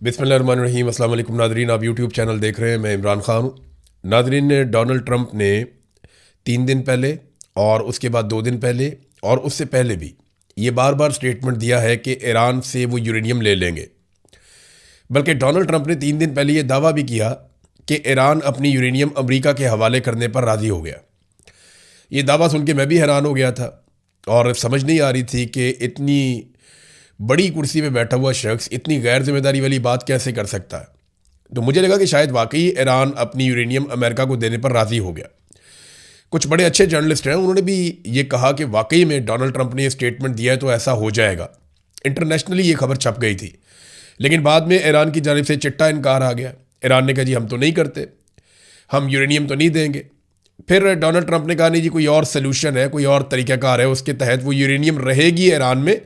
बिस्मिल्लाहिर्रहमानिर्रहीम। अस्सलाम वालेकुम नादरीन, आप यूट्यूब चैनल देख रहे हैं। मैं इमरान ख़ान हूँ। नादरीन, डोनाल्ड ट्रंप ने 3 दिन पहले और उसके बाद 2 दिन पहले और उससे पहले भी ये बार बार स्टेटमेंट दिया है कि ईरान से वो यूरेनियम ले लेंगे। बल्कि डोनाल्ड ट्रंप ने 3 दिन पहले ये दावा भी किया कि ईरान अपनी यूरेनियम अमेरिका के हवाले करने पर राज़ी हो गया। ये दावा सुन के मैं भी हैरान हो गया था और समझ नहीं आ रही थी कि इतनी बड़ी कुर्सी पे बैठा हुआ शख्स इतनी गैर जिम्मेदारी वाली बात कैसे कर सकता है। तो मुझे लगा कि शायद वाकई ईरान अपनी यूरेनियम अमेरिका को देने पर राज़ी हो गया। कुछ बड़े अच्छे जर्नलिस्ट हैं, उन्होंने भी ये कहा कि वाकई में डोनाल्ड ट्रंप ने ये स्टेटमेंट दिया है तो ऐसा हो जाएगा। इंटरनेशनली ये खबर छप गई थी, लेकिन बाद में ईरान की जानिब से चिट्टा इनकार आ गया। ईरान ने कहा जी हम तो नहीं करते, हम यूरेनियम तो नहीं देंगे। फिर डोनाल्ड ट्रंप ने कहा नहीं जी, कोई और सोल्यूशन है, कोई और तरीक़ाकार है, उसके तहत वो यूरेनियम रहेगी ईरान में,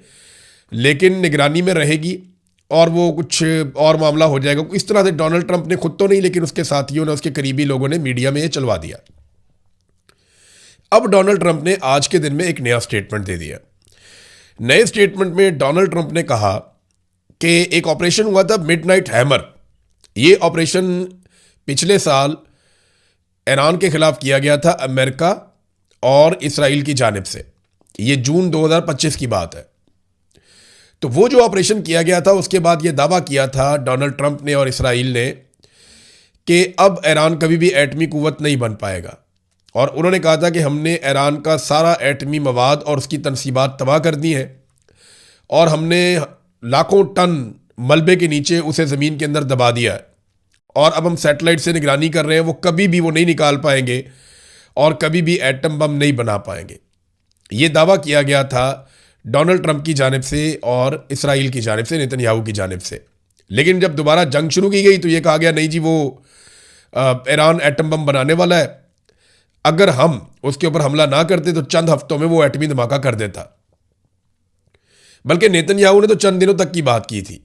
लेकिन निगरानी में रहेगी और वो कुछ और मामला हो जाएगा। इस तरह से डोनाल्ड ट्रंप ने खुद तो नहीं, लेकिन उसके साथियों ने, उसके करीबी लोगों ने मीडिया में ये चलवा दिया। अब डोनाल्ड ट्रंप ने आज के दिन में एक नया स्टेटमेंट दे दिया। नए स्टेटमेंट में डोनाल्ड ट्रंप ने कहा कि एक ऑपरेशन हुआ था मिडनाइट हैमर। ये ऑपरेशन पिछले साल ईरान के खिलाफ किया गया था अमेरिका और इसराइल की जानिब से। ये जून 2025 की बात है। तो वो जो ऑपरेशन किया गया था, उसके बाद ये दावा किया था डोनाल्ड ट्रंप ने और इसराइल ने कि अब ईरान कभी भी एटमी कुव्वत नहीं बन पाएगा। और उन्होंने कहा था कि हमने ईरान का सारा एटमी मवाद और उसकी तनसीबात तबाह कर दी हैं और हमने लाखों टन मलबे के नीचे उसे ज़मीन के अंदर दबा दिया है और अब हम सैटेलाइट से निगरानी कर रहे हैं, वो कभी भी वो नहीं निकाल पाएंगे और कभी भी एटम बम नहीं बना पाएंगे। ये दावा किया गया था डोनाल्ड ट्रंप की जानिब से और इसराइल की जानिब से, नेतन्याहू की जानिब से। लेकिन जब दोबारा जंग शुरू की गई तो ये कहा गया नहीं जी, वो ईरान एटम बम बनाने वाला है, अगर हम उसके ऊपर हमला ना करते तो चंद हफ्तों में वो एटमी धमाका कर देता। बल्कि नेतन्याहू ने तो चंद दिनों तक की बात की थी।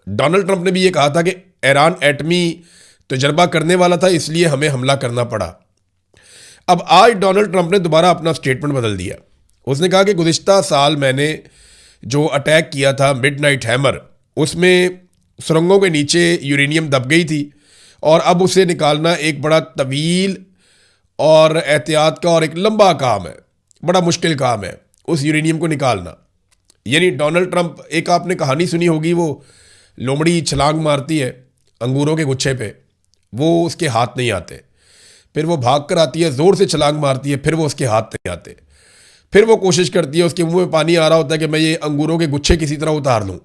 डोनाल्ड ट्रंप ने भी ये कहा था कि ईरान एटमी तजर्बा करने वाला था, इसलिए हमें हमला करना पड़ा। अब आज डोनाल्ड ट्रंप ने दोबारा अपना स्टेटमेंट बदल दिया। उसने कहा कि गुज़िश्ता साल मैंने जो अटैक किया था मिडनाइट हैमर, उसमें सुरंगों के नीचे यूरेनियम दब गई थी और अब उसे निकालना एक बड़ा तवील और एहतियात का और एक लंबा काम है, बड़ा मुश्किल काम है उस यूरेनियम को निकालना। यानी डोनाल्ड ट्रंप, एक आपने कहानी सुनी होगी, वो लोमड़ी छलांग मारती है अंगूरों के गुच्छे पे, वो उसके हाथ नहीं आते, फिर वो भाग कर आती है, ज़ोर से छलांग मारती है, फिर वो उसके हाथ नहीं आते, फिर वो कोशिश करती है, उसके मुंह में पानी आ रहा होता है कि मैं ये अंगूरों के गुच्छे किसी तरह उतार लूँ।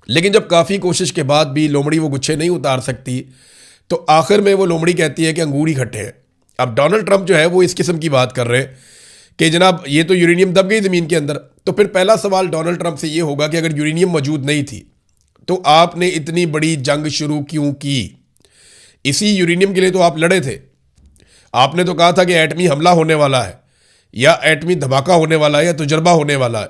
लेकिन जब काफ़ी कोशिश के बाद भी लोमड़ी वो गुच्छे नहीं उतार सकती तो आखिर में वो लोमड़ी कहती है कि अंगूर ही खट्टे हैं। अब डोनाल्ड ट्रंप जो है वो इस किस्म की बात कर रहे हैं कि जनाब ये तो यूरेनियम दब गई ज़मीन के अंदर। तो फिर पहला सवाल डोनाल्ड ट्रंप से ये होगा कि अगर यूरेनियम मौजूद नहीं थी तो आपने इतनी बड़ी जंग शुरू क्यों की? इसी यूरेनियम के लिए तो आप लड़े थे। आपने तो कहा था कि एटमी हमला होने वाला है या एटमी धमाका होने वाला है या तजर्बा होने वाला है,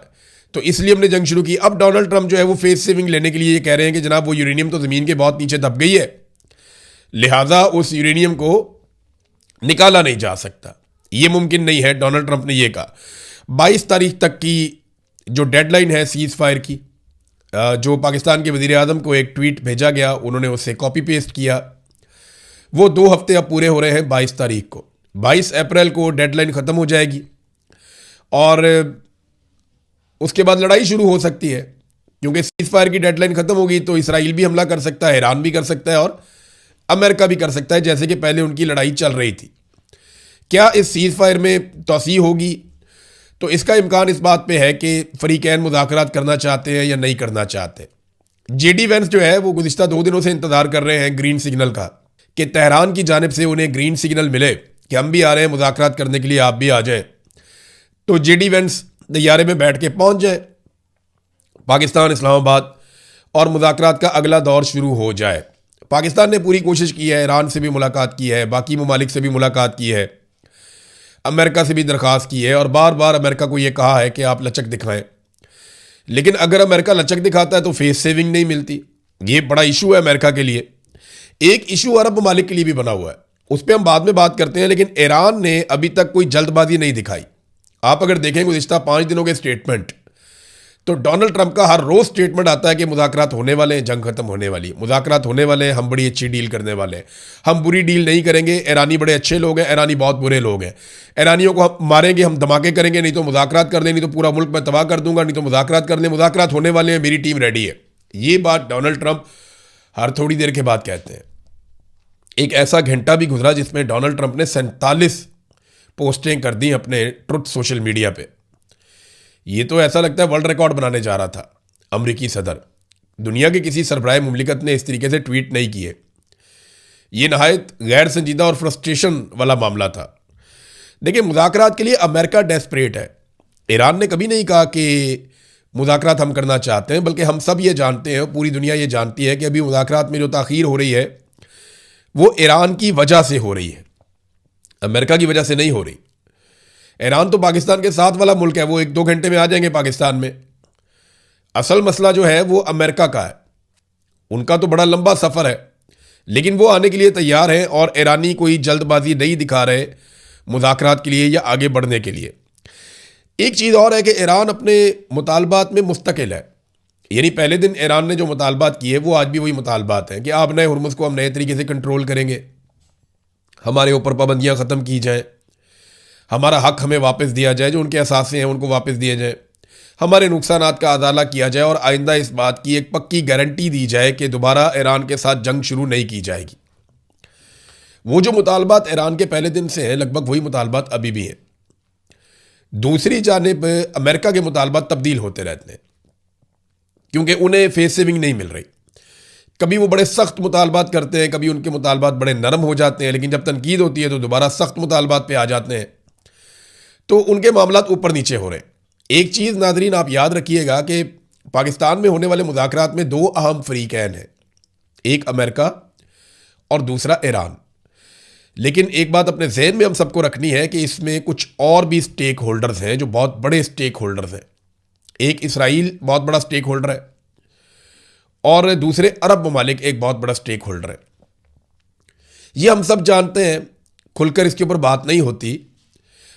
तो इसलिए हमने जंग शुरू की। अब डोनाल्ड ट्रंप जो है वो फेस सेविंग लेने के लिए ये कह रहे हैं कि जनाब वो यूरेनियम तो ज़मीन के बहुत नीचे दब गई है, लिहाजा उस यूरेनियम को निकाला नहीं जा सकता, ये मुमकिन नहीं है। डोनाल्ड ट्रंप ने यह कहा। 22 तारीख तक की जो डेडलाइन है सीज़ फायर की, जो पाकिस्तान के वज़ीर आज़म को एक ट्वीट भेजा गया, उन्होंने उससे कॉपी पेस्ट किया। वो 2 हफ्ते अब पूरे हो रहे हैं। 22 तारीख को, 22 अप्रैल को डेडलाइन ख़त्म हो जाएगी और उसके बाद लड़ाई शुरू हो सकती है, क्योंकि सीज़ फायर की डेडलाइन ख़त्म होगी तो इसराइल भी हमला कर सकता है, ईरान भी कर सकता है और अमेरिका भी कर सकता है, जैसे कि पहले उनकी लड़ाई चल रही थी। क्या इस सीज़ फायर में तोसी होगी? तो इसका इम्कान इस बात पे है कि फ़रीक़ैन मुज़ाकरात करना चाहते हैं या नहीं करना चाहते। जेडी वेंस जो है वो गुज़िश्ता 2 दिनों से इंतज़ार कर रहे हैं ग्रीन सिग्नल का, कि तेहरान की जानिब से उन्हें ग्रीन सिग्नल मिले कि हम भी आ रहे हैं मुज़ाकरात करने के लिए, आप भी आ जाए। तो जेडी वेंस तैयारे में बैठ के पहुँच जाए पाकिस्तान, इस्लामाबाद, और मुज़ाकरात का अगला दौर शुरू हो जाए। पाकिस्तान ने पूरी कोशिश की है, ईरान से भी मुलाकात की है, बाकी ममालिक से भी मुलाकात की है, अमेरिका से भी दरख्वास्त की है और बार बार अमेरिका को ये कहा है कि आप लचक दिखाएं। लेकिन अगर अमेरिका लचक दिखाता है तो फेस सेविंग नहीं मिलती। ये बड़ा इशू है अमेरिका के लिए। एक इशू अरब ममालिक के लिए भी बना हुआ है, उस पर हम बाद में बात करते हैं। लेकिन ईरान ने अभी तक कोई जल्दबाजी नहीं दिखाई। आप अगर देखें गुज़िश्ता 5 दिनों के स्टेटमेंट, तो डोनाल्ड ट्रंप का हर रोज स्टेटमेंट आता है कि मुज़ाकरात होने वाले हैं, जंग खत्म होने वाली है, मुज़ाकरात होने वाले हैं, हम बड़ी अच्छी डील करने वाले हैं, हम बुरी डील नहीं करेंगे, ईरानी बड़े अच्छे लोग हैं, ईरानी बहुत बुरे लोग हैं, ईरानियों को हम मारेंगे, हम धमाके करेंगे, नहीं तो मुज़ाकरात कर दें, नहीं तो पूरा मुल्क मैं तबाह कर दूंगा, नहीं तो मुज़ाकरात कर लें, मुज़ाकरात होने वाले हैं, मेरी टीम रेडी है। ये बात डोनाल्ड ट्रंप हर थोड़ी देर के बाद कहते हैं। एक ऐसा घंटा भी गुजरा जिसमें डोनाल्ड ट्रंप ने 47 पोस्टें कर दी अपने ट्रुथ सोशल मीडिया पे। ये तो ऐसा लगता है वर्ल्ड रिकॉर्ड बनाने जा रहा था अमरीकी सदर। दुनिया के किसी सरबराह मुमलिकत ने इस तरीके से ट्वीट नहीं किए। ये नहायत गैर संजीदा और फ्रस्ट्रेशन वाला मामला था। देखिए, मुज़ाकरात के लिए अमेरिका डेस्परेट है। ईरान ने कभी नहीं कहा कि मुज़ाकरात हम करना चाहते हैं, बल्कि हम सब ये जानते हैं, पूरी दुनिया ये जानती है कि अभी मुज़ाकरात में जो ताख़ीर हो रही है वो ईरान की वजह से हो रही है, अमेरिका की वजह से नहीं हो रही। ईरान तो पाकिस्तान के साथ वाला मुल्क है, वो 1-2 घंटे में आ जाएंगे पाकिस्तान में। असल मसला जो है वो अमेरिका का है। उनका तो बड़ा लंबा सफ़र है, लेकिन वो आने के लिए तैयार हैं और ईरानी कोई जल्दबाजी नहीं दिखा रहे मुज़ाकरात के लिए या आगे बढ़ने के लिए। एक चीज़ और है कि ईरान अपने मुतालबात में मुस्तकिल है। यानी पहले दिन ईरान ने जो मुतालबात किए वो आज भी वही मुतालबात हैं कि आप नए हुर्मुज़ को हम नए तरीके से कंट्रोल करेंगे, हमारे ऊपर पाबंदियाँ ख़त्म की जाएँ, हमारा हक हमें वापस दिया जाए, जो उनके असासे हैं उनको वापस दिए जाए, हमारे नुकसानात का अदाला किया जाए और आइंदा इस बात की एक पक्की गारंटी दी जाए कि दोबारा ईरान के साथ जंग शुरू नहीं की जाएगी। वो जो मुतालबात ईरान के पहले दिन से हैं लगभग वही मुतालबात अभी भी हैं। दूसरी जानिब अमेरिका के मुतालबात तब्दील होते रहते हैं क्योंकि उन्हें फेस सेविंग नहीं मिल रही। कभी वो बड़े सख्त मुतालबात करते हैं, कभी उनके मुतालबात बड़े नरम हो जाते हैं, लेकिन जब तनकीद होती है तो दोबारा सख्त मुतालबात पे आ जाते हैं। तो उनके मामलात ऊपर नीचे हो रहे हैं। एक चीज़ नाज़रीन आप याद रखिएगा कि पाकिस्तान में होने वाले मुज़ाकरात में 2 अहम फ़रीक़ैन हैं, एक अमेरिका और दूसरा ईरान। लेकिन एक बात अपने जहन में हम सबको रखनी है कि इसमें कुछ और भी स्टेक होल्डर्स हैं जो बहुत बड़े स्टेक होल्डर्स हैं। एक इसराइल बहुत बड़ा स्टेक होल्डर है और दूसरे अरब ममालिक एक बहुत बड़ा स्टेक होल्डर है। ये हम सब जानते हैं, खुलकर इसके ऊपर बात नहीं होती,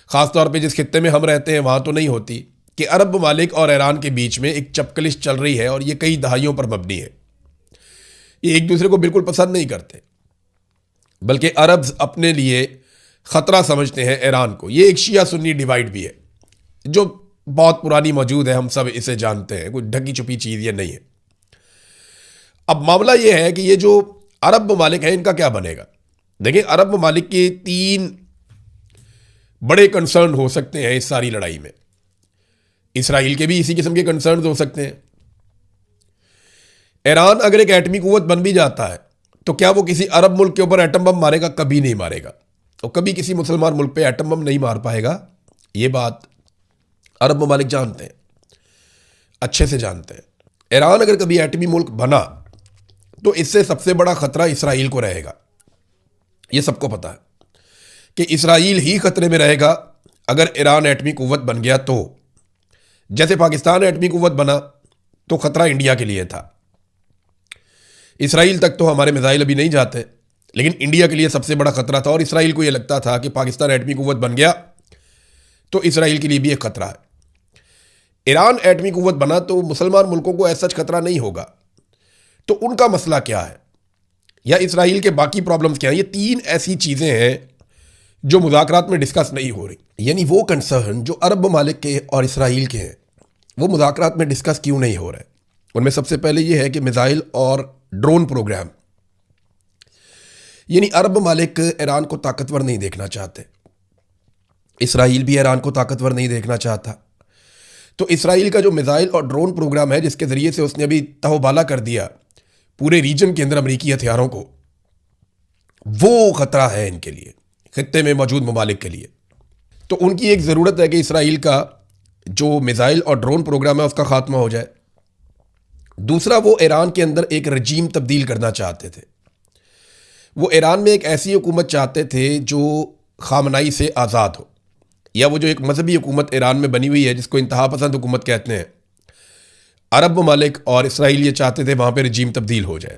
ख़ासतौर पे जिस खित्ते में हम रहते हैं वहाँ तो नहीं होती, कि अरब ममालिक और ईरान के बीच में एक चपकलिश चल रही है और ये कई दहाइयों पर मबनी है। ये एक दूसरे को बिल्कुल पसंद नहीं करते, बल्कि अरब्स अपने लिए ख़तरा समझते हैं ईरान को। ये एक शिया सुन्नी डिवाइड भी है जो बहुत पुरानी मौजूद है, हम सब इसे जानते हैं, कोई ढकी छुपी चीज़ ये नहीं है। अब मामला ये है कि ये जो अरब ममालिक हैं इनका क्या बनेगा। देखिए, अरब ममालिक के 3 बड़े कंसर्न हो सकते हैं इस सारी लड़ाई में। इसराइल के भी इसी किस्म के कंसर्न हो सकते हैं। ईरान अगर एक एटमी कुव्वत बन भी जाता है तो क्या वो किसी अरब मुल्क के ऊपर एटम बम मारेगा? कभी नहीं मारेगा। और कभी किसी मुसलमान मुल्क पे एटम बम नहीं मार पाएगा। ये बात अरब ममालिक जानते हैं, अच्छे से जानते हैं। ईरान अगर कभी एटमी मुल्क बना तो इससे सबसे बड़ा खतरा इसराइल को रहेगा। ये सबको पता है कि इसराइल ही खतरे में रहेगा अगर ईरान एटमी कुव्वत बन गया तो। जैसे पाकिस्तान एटमी कुव्वत बना तो खतरा इंडिया के लिए था। इसराइल तक तो हमारे मिसाइल अभी नहीं जाते, लेकिन इंडिया के लिए सबसे बड़ा खतरा था और इसराइल को यह लगता था कि पाकिस्तान एटमी कुव्वत बन गया तो इसराइल के लिए भी एक खतरा है। ईरान एटमी कुव्वत बना तो मुसलमान मुल्कों को ऐसा खतरा नहीं होगा। तो उनका मसला क्या है या इसराइल के बाकी प्रॉब्लम्स क्या हैं? ये 3 ऐसी चीज़ें हैं जो मुज़ाकरात में डिस्कस नहीं हो रही। यानी वो कंसर्न जो अरब ममालिक के और इसराइल के हैं वो मुज़ाकरात में डिस्कस क्यों नहीं हो रहे? उनमें सबसे पहले ये है कि मिसाइल और ड्रोन प्रोग्राम। यानी अरब ममालिक ईरान को ताकतवर नहीं देखना चाहते, इसराइल भी ईरान को ताकतवर नहीं देखना चाहता। तो इसराइल का जो मिसाइल और ड्रोन प्रोग्राम है जिसके ज़रिए से उसने अभी तहबाला कर दिया पूरे रीजन के अंदर अमरीकी हथियारों को, वो ख़तरा है इनके लिए, खित्ते में मौजूद ममालिक के लिए। तो उनकी एक ज़रूरत है कि इसराइल का जो मिसाइल और ड्रोन प्रोग्राम है उसका ख़ात्मा हो जाए। दूसरा, वो ईरान के अंदर एक रजीम तब्दील करना चाहते थे। वो ईरान में एक ऐसी हुकूमत चाहते थे जो खामनाई से आज़ाद हो, या वो जो एक मजहबी हुकूमत ईरान में बनी हुई है जिसको इंतहा पसंद हुकूमत कहते हैं, अरब ममालिक और इसराइल ये चाहते थे वहाँ पे रजीम तब्दील हो जाए।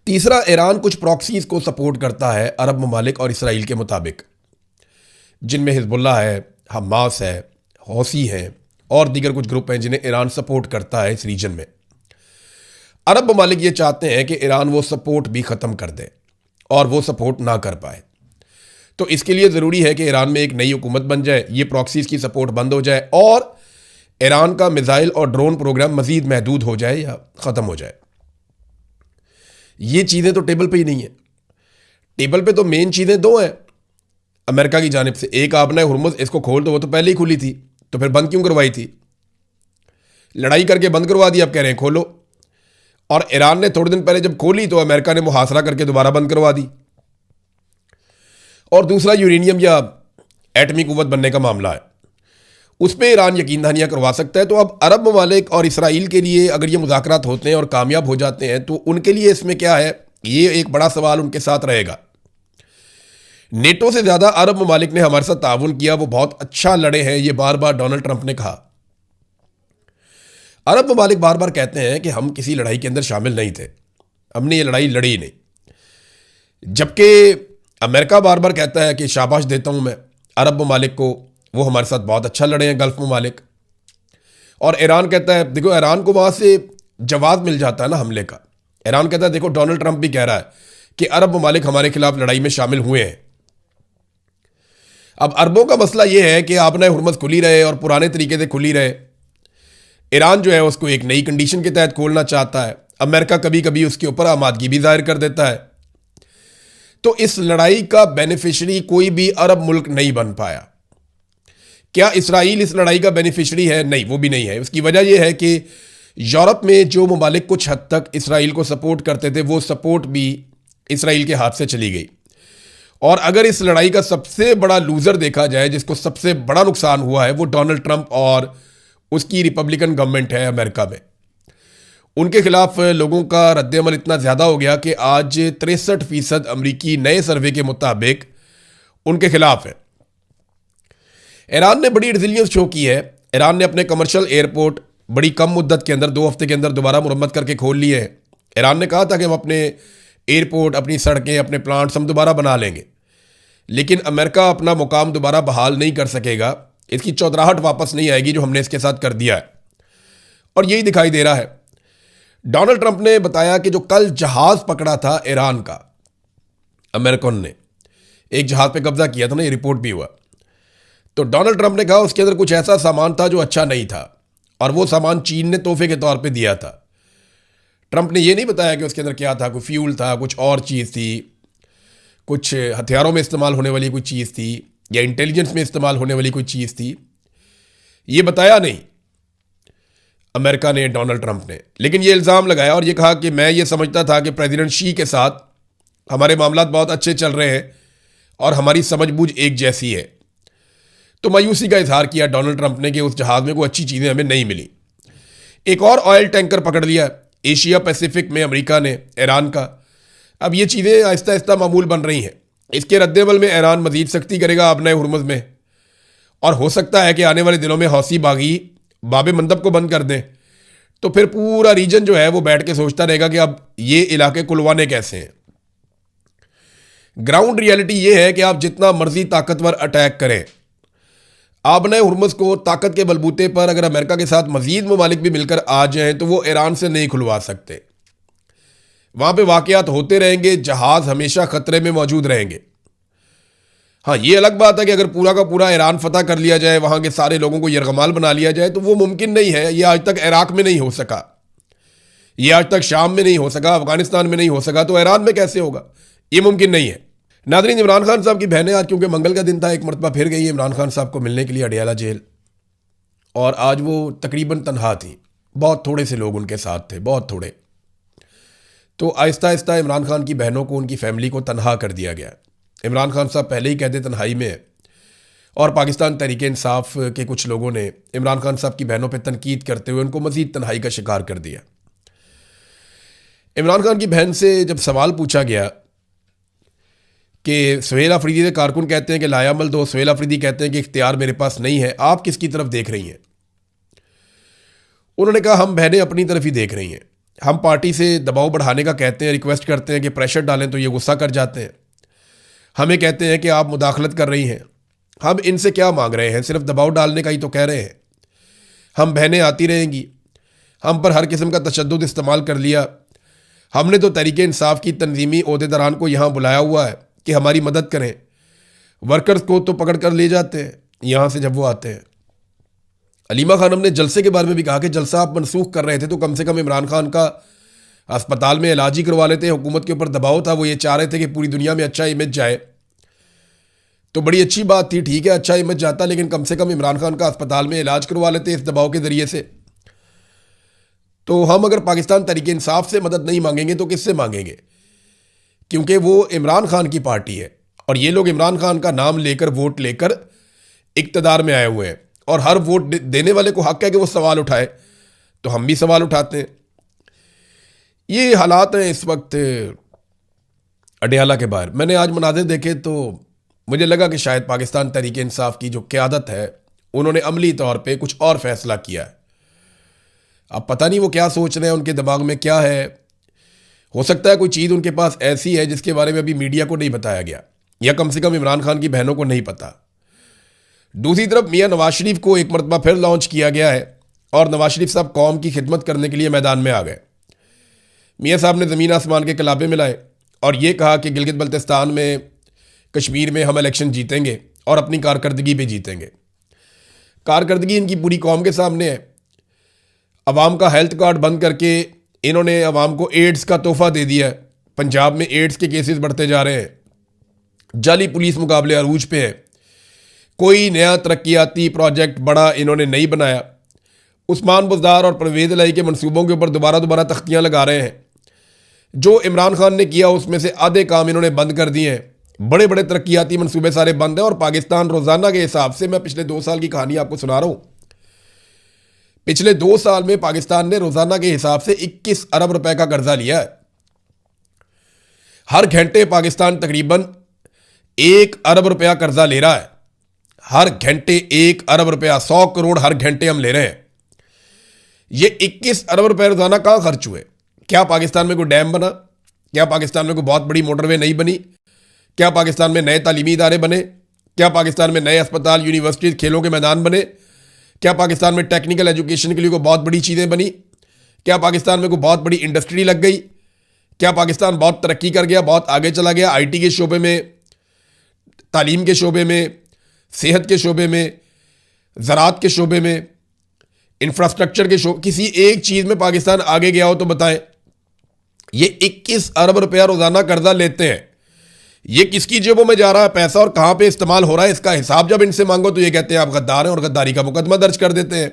तीसरा, ईरान कुछ प्रॉक्सीज़ को सपोर्ट करता है अरब ममालिक और इसराइल के मुताबिक, जिनमें हिजबुल्लाह है, हमास है, हौसी हैं और दीगर कुछ ग्रुप हैं जिन्हें ईरान सपोर्ट करता है इस रीजन में। अरब ममालिक ये चाहते हैं कि ईरान वो सपोर्ट भी ख़त्म कर दे और वो सपोर्ट ना कर पाए। तो इसके लिए ज़रूरी है कि ईरान में एक नई हुकूमत बन जाए, ये प्रॉक्सीज़ की सपोर्ट बंद हो जाए और ईरान का मिसाइल और ड्रोन प्रोग्राम मज़ीद महदूद हो जाए या ख़त्म हो जाए। ये चीज़ें तो टेबल पे ही नहीं है। टेबल पे तो मेन चीज़ें दो हैं अमेरिका की जानिब से। एक आपने हुर्मुज़ इसको खोल, तो वो तो पहले ही खुली थी, तो फिर बंद क्यों करवाई थी? लड़ाई करके बंद करवा दी, अब कह रहे हैं खोलो। और ईरान ने थोड़े दिन पहले जब खोली तो अमेरिका ने मुहासरा करके दोबारा बंद करवा दी। और दूसरा यूरेनियम या एटमी कुव्वत बनने का मामला है, उस पर ईरान यकीन दहानियाँ करवा सकता है। तो अब अरब ममालिक और इसराइल के लिए अगर ये मुज़ाकरात होते हैं और कामयाब हो जाते हैं तो उनके लिए इसमें क्या है, ये एक बड़ा सवाल उनके साथ रहेगा। नेटो से ज़्यादा अरब ममालिक ने हमारे साथ ताउन किया, वो बहुत अच्छा लड़े हैं, ये बार बार डोनाल्ड ट्रंप ने कहा। अरब ममालिक बार बार कहते हैं कि हम किसी लड़ाई के अंदर शामिल नहीं थे, हमने ये लड़ाई लड़ी नहीं, जबकि अमेरिका बार बार कहता है कि शाबाश देता हूँ मैं अरब ममालिक को, वो हमारे साथ बहुत अच्छा लड़े हैं गल्फ ममालिक। और ईरान कहता है, देखो ईरान को वहाँ से जवाब मिल जाता है ना हमले का। ईरान कहता है देखो डोनाल्ड ट्रंप भी कह रहा है कि अरब ममालिक हमारे खिलाफ लड़ाई में शामिल हुए हैं। अब अरबों का मसला ये है कि आपने हुर्मुज़ खुली रहे और पुराने तरीके से खुली रहे। ईरान जो है उसको एक नई कंडीशन के तहत खोलना चाहता है। अमेरिका कभी कभी उसके ऊपर आमादगी भी जाहिर कर देता है। तो इस लड़ाई का बेनिफिशरी कोई भी अरब मुल्क नहीं बन पाया। क्या इसराइल इस लड़ाई का बेनिफिशरी है? नहीं, वो भी नहीं है। उसकी वजह यह है कि यूरोप में जो ममालिक कुछ हद तक इसराइल को सपोर्ट करते थे, वो सपोर्ट भी इसराइल के हाथ से चली गई। और अगर इस लड़ाई का सबसे बड़ा लूज़र देखा जाए, जिसको सबसे बड़ा नुकसान हुआ है, वो डोनाल्ड ट्रंप और उसकी रिपब्लिकन गवर्नमेंट है अमेरिका में। उनके खिलाफ लोगों का रद्द-ए-अमल इतना ज़्यादा हो गया कि आज 63% अमरीकी नए सर्वे के मुताबिक उनके खिलाफ है। ईरान ने बड़ी रिजिलियंस शो की है। ईरान ने अपने कमर्शियल एयरपोर्ट बड़ी कम मुद्दत के अंदर 2 हफ्ते के अंदर दोबारा मुरम्मत करके खोल लिए हैं। ईरान ने कहा था कि हम अपने एयरपोर्ट, अपनी सड़कें, अपने प्लांट्स हम दोबारा बना लेंगे, लेकिन अमेरिका अपना मुकाम दोबारा बहाल नहीं कर सकेगा। इसकी चौधराहट वापस नहीं आएगी जो हमने इसके साथ कर दिया है, और यही दिखाई दे रहा है। डोनाल्ड ट्रंप ने बताया कि जो कल जहाज पकड़ा था ईरान का, अमेरिकन ने एक जहाज पे कब्जा किया था ना, ये रिपोर्ट भी हुआ। तो डोनाल्ड ट्रंप ने कहा उसके अंदर कुछ ऐसा सामान था जो अच्छा नहीं था, और वो सामान चीन ने तोहफे के तौर पे दिया था। ट्रंप ने ये नहीं बताया कि उसके अंदर क्या था, कोई फ्यूल था, कुछ और चीज़ थी, कुछ हथियारों में इस्तेमाल होने वाली कोई चीज़ थी, या इंटेलिजेंस में इस्तेमाल होने वाली कोई चीज़ थी। ये बताया नहीं अमेरिका ने, डोनाल्ड ट्रंप ने, लेकिन ये इल्ज़ाम लगाया और ये कहा कि मैं ये समझता था कि प्रेसिडेंट शी के साथ हमारे मामलात बहुत अच्छे चल रहे हैं और हमारी समझबूझ एक जैसी है। तो मायूसी का इजहार किया डोनाल्ड ट्रंप ने कि उस जहाज़ में कोई अच्छी चीज़ें हमें नहीं मिली। एक और ऑयल टैंकर पकड़ लिया एशिया पैसिफिक में अमेरिका ने, ईरान का। अब ये चीज़ें आहिस्ता आहिस्ता मामूल बन रही हैं। इसके रद्देमल में ईरान मजीद सख्ती करेगा अपने हुर्मुज़ में, और हो सकता है कि आने वाले दिनों में हौसी बागी बाब मंदब को बंद कर दें। तो फिर पूरा रीजन जो है वो बैठ के सोचता रहेगा कि अब ये इलाके खुलवाने कैसे हैं। ग्राउंड रियलिटी ये है कि आप जितना मर्जी ताकतवर अटैक करें, आपने हुर्मुज़ को ताकत के बलबूते पर अगर अमेरिका के साथ मजीद ममालिक भी मिलकर आ जाएं तो वो ईरान से नहीं खुलवा सकते। वहाँ पे वाक़यात होते रहेंगे, जहाज़ हमेशा ख़तरे में मौजूद रहेंगे। हाँ, ये अलग बात है कि अगर पूरा का पूरा ईरान फतह कर लिया जाए, वहाँ के सारे लोगों को यरगमाल बना लिया जाए, तो वो मुमकिन नहीं है। ये आज तक इराक में नहीं हो सका, ये आज तक शाम में नहीं हो सका, अफगानिस्तान में नहीं हो सका, तो ईरान में कैसे होगा? ये मुमकिन नहीं है। नाज़रीन, इमरान खान साहब की बहनें आज क्योंकि मंगल का दिन था, एक मरतबा फिर गई इमरान खान साहब को मिलने के लिए अडियाला जेल, और आज वो तकरीबन तनहा थी। बहुत थोड़े से लोग उनके साथ थे, बहुत थोड़े। तो आहिस्ता आहिस्ता इमरान खान की बहनों को, उनकी फैमिली को तनहा कर दिया गया। इमरान खान साहब पहले ही कहते तन्हाई में है, और पाकिस्तान तहरीक इंसाफ के कुछ लोगों ने इमरान खान साहब की बहनों पर तनकीद करते हुए उनको मजीद तन्हाई का शिकार कर दिया। इमरान खान की बहन से जब सवाल पूछा गया कि सुहेल अफरीदी के कारकुन कहते हैं कि लायामल दो, सुहेल अफरीदी कहते हैं कि इख्तियार मेरे पास नहीं है, आप किसकी तरफ देख रही हैं? उन्होंने कहा हम बहनें अपनी तरफ ही देख रही हैं। हम पार्टी से दबाव बढ़ाने का कहते हैं, रिक्वेस्ट करते हैं कि प्रेशर डालें, तो ये गुस्सा कर जाते हैं। हमें कहते हैं कि आप मुदाखलत कर रही हैं। हम इनसे क्या मांग रहे हैं? सिर्फ दबाव डालने का ही तो कह रहे हैं। हम बहनें आती रहेंगी, हम पर हर किस्म का तशद्दुद इस्तेमाल कर लिया। हमने तो तहरीक इंसाफ की तंजीमी ओहदेदारान को यहाँ बुलाया हुआ है कि हमारी मदद करें। वर्कर्स को तो पकड़ कर ले जाते हैं यहाँ से जब वो आते हैं। अलीमा खानम ने जलसे के बारे में भी कहा कि जलसा आप मनसूख कर रहे थे तो कम से कम इमरान खान का अस्पताल में इलाज ही करवा लेते। हुकूमत के ऊपर दबाव था, वो ये चाह रहे थे कि पूरी दुनिया में अच्छा इमेज जाए, तो बड़ी अच्छी बात थी, ठीक है अच्छा इमेज जाता, लेकिन कम से कम इमरान खान का अस्पताल में इलाज करवा लेते इस दबाव के ज़रिए से। तो हम अगर पाकिस्तान तहरीक इंसाफ से मदद नहीं मांगेंगे तो किससे मांगेंगे? क्योंकि वो इमरान खान की पार्टी है और ये लोग इमरान खान का नाम लेकर वोट लेकर इक्तदार में आए हुए हैं, और हर वोट देने वाले को हक है कि वो सवाल उठाए, तो हम भी सवाल उठाते हैं। ये हालात हैं इस वक्त अडियाला के बाहर। मैंने आज मनाज़िर देखे तो मुझे लगा कि शायद पाकिस्तान तहरीक इंसाफ की जो क़यादत है उन्होंने अमली तौर पे कुछ और फैसला किया है। अब पता नहीं वो क्या सोच रहे हैं, उनके दिमाग में क्या है। हो सकता है कोई चीज़ उनके पास ऐसी है जिसके बारे में अभी मीडिया को नहीं बताया गया, या कम से कम इमरान खान की बहनों को नहीं पता। दूसरी तरफ मियाँ नवाज शरीफ को एक मरतबा फिर लॉन्च किया गया है और नवाज शरीफ साहब कौम की खिदमत करने के लिए मैदान में आ गए। मियाँ साहब ने ज़मीन आसमान के कलाबे मिलाए और ये कहा कि गिलगित बल्तिस्तान में, कश्मीर में हम इलेक्शन जीतेंगे और अपनी कारकर्दगी पे जीतेंगे। कारकर्दगी इनकी पूरी कौम के सामने है। अवाम का हेल्थ कार्ड बंद करके इन्होंने अवाम को एड्स का तोहफा दे दिया है। पंजाब में एड्स के केसेस बढ़ते जा रहे हैं। जाली पुलिस मुकाबले अरूज पे है। कोई नया तरक्याती प्रोजेक्ट बड़ा इन्होंने नहीं बनाया। उस्मान बुज़दार और परवेज़ इलाही के मंसूबों के ऊपर दोबारा तख्तियाँ लगा रहे हैं। जो इमरान खान ने किया उसमें से आधे काम इन्होंने बंद कर दिए हैं। बड़े बड़े तरक्याती मंसूबे सारे बंद हैं। और पाकिस्तान रोज़ाना के हिसाब से, मैं पिछले 2 साल की कहानी आपको सुना रहा हूँ, पिछले 2 साल में पाकिस्तान ने रोज़ाना के हिसाब से 21 अरब रुपए का कर्जा लिया है। हर घंटे पाकिस्तान तकरीबन 1 अरब रुपया कर्जा ले रहा है। हर घंटे 1 अरब रुपया, 100 करोड़ हर घंटे हम ले रहे हैं। ये 21 अरब रुपए रोजाना कहाँ खर्च हुए? क्या पाकिस्तान में कोई डैम बना? क्या पाकिस्तान में कोई बहुत बड़ी मोटरवे नहीं बनी? क्या पाकिस्तान में नए तालीमी इदारे बने? क्या पाकिस्तान में नए अस्पताल, यूनिवर्सिटी, खेलों के मैदान बने? क्या पाकिस्तान में टेक्निकल एजुकेशन के लिए कोई बहुत बड़ी चीज़ें बनी? क्या पाकिस्तान में कोई बहुत बड़ी इंडस्ट्री लग गई? क्या पाकिस्तान बहुत तरक्की कर गया, बहुत आगे चला गया आईटी के शोबे में, तालीम के शोबे में, सेहत के शोबे में, ज़राअत के शोबे में, इंफ्रास्ट्रक्चर के शोबे, किसी एक चीज़ में पाकिस्तान आगे गया हो तो बताएं। ये 21 अरब रुपया रोज़ाना कर्जा लेते हैं। ये किसकी जेबों में जा रहा है पैसा और कहाँ पे इस्तेमाल हो रहा है, इसका हिसाब जब इनसे मांगो तो ये कहते हैं आप गद्दार हैं और गद्दारी का मुकदमा दर्ज कर देते हैं।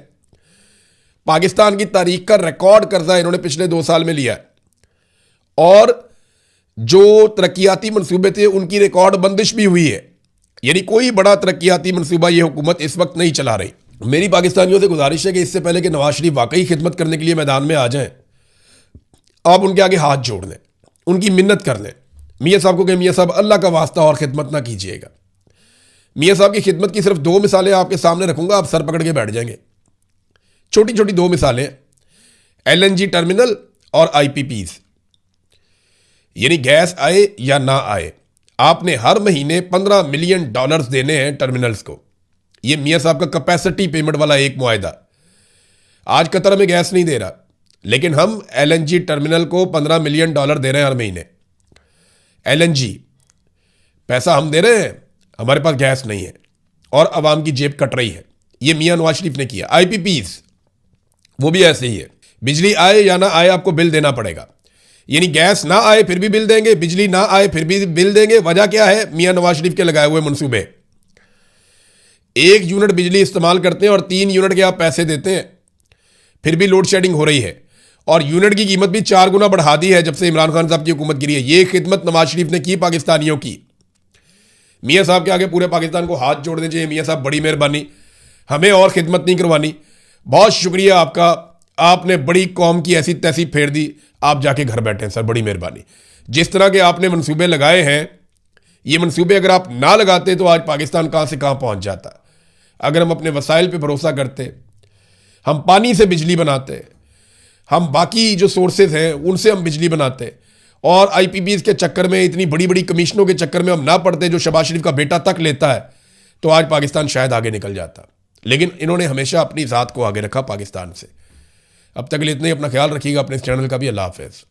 पाकिस्तान की तारीख का रिकॉर्ड कर्जा इन्होंने पिछले 2 साल में लिया है और जो तरक्याती मंसूबे थे उनकी रिकॉर्ड बंदिश भी हुई है। यानी कोई बड़ा तरक्याती मंसूबा ये हुकूमत इस वक्त नहीं चला रही। मेरी पाकिस्तानियों से गुजारिश है कि इससे पहले कि नवाज शरीफ वाकई खिदमत करने के लिए मैदान में आ जाएं, आप उनके आगे हाथ जोड़ लें, उनकी मिन्नत कर लें। मियाँ साहब को कहें मियाँ साहब अल्लाह का वास्ता और खिदमत ना कीजिएगा। मियाँ साहब की खिदमत की सिर्फ 2 मिसालें आपके सामने रखूंगा, आप सर पकड़ के बैठ जाएंगे। छोटी छोटी 2 मिसालें, LNG टर्मिनल और IPPs, यानी गैस आए या ना आए, आपने हर महीने $15 मिलियन देने हैं टर्मिनल्स को। ये मियाँ साहब का कैपेसिटी पेमेंट वाला एक मुआहदा। आज कतर में गैस नहीं दे रहा, लेकिन हम LNG टर्मिनल को $15 मिलियन दे रहे हैं हर महीने। LNG पैसा हम दे रहे हैं, हमारे पास गैस नहीं है और आवाम की जेब कट रही है। ये मियाँ नवाज शरीफ ने किया। IPPs वो भी ऐसे ही है, बिजली आए या ना आए आपको बिल देना पड़ेगा। यानी गैस ना आए फिर भी बिल देंगे, बिजली ना आए फिर भी बिल देंगे। वजह क्या है? मियाँ नवाज शरीफ के लगाए हुए मंसूबे। 1 यूनिट बिजली इस्तेमाल करते हैं और 3 यूनिट के आप पैसे देते हैं, फिर भी लोड शेडिंग हो रही है और यूनिट की कीमत भी 4 गुना बढ़ा दी है जब से इमरान खान साहब की हुकूमत गिरी है। ये खिदमत नवाज शरीफ ने की पाकिस्तानियों की। मियाँ साहब के आगे पूरे पाकिस्तान को हाथ जोड़ने चाहिए। मियाँ साहब बड़ी मेहरबानी, हमें और खिदमत नहीं करवानी। बहुत शुक्रिया आपका, आपने बड़ी कौम की ऐसी तैसी फेर दी, आप जाके घर बैठे हैं सर, बड़ी मेहरबानी। जिस तरह के आपने मंसूबे लगाए हैं, ये मंसूबे अगर आप ना लगाते तो आज पाकिस्तान कहाँ से कहाँ पहुँच जाता। अगर हम अपने वसाइल पे भरोसा करते, हम पानी से बिजली बनाते, हम बाकी जो सोर्सेज हैं उनसे हम बिजली बनाते और IPPs के चक्कर में, इतनी बड़ी बड़ी कमीशनों के चक्कर में हम ना पड़ते जो शहबाज शरीफ का बेटा तक लेता है, तो आज पाकिस्तान शायद आगे निकल जाता। लेकिन इन्होंने हमेशा अपनी ज़ात को आगे रखा पाकिस्तान से। अब तक के लिए इतने ही, अपना ख्याल रखिएगा, अपने इस चैनल का भी। अल्लाह हाफ़िज़।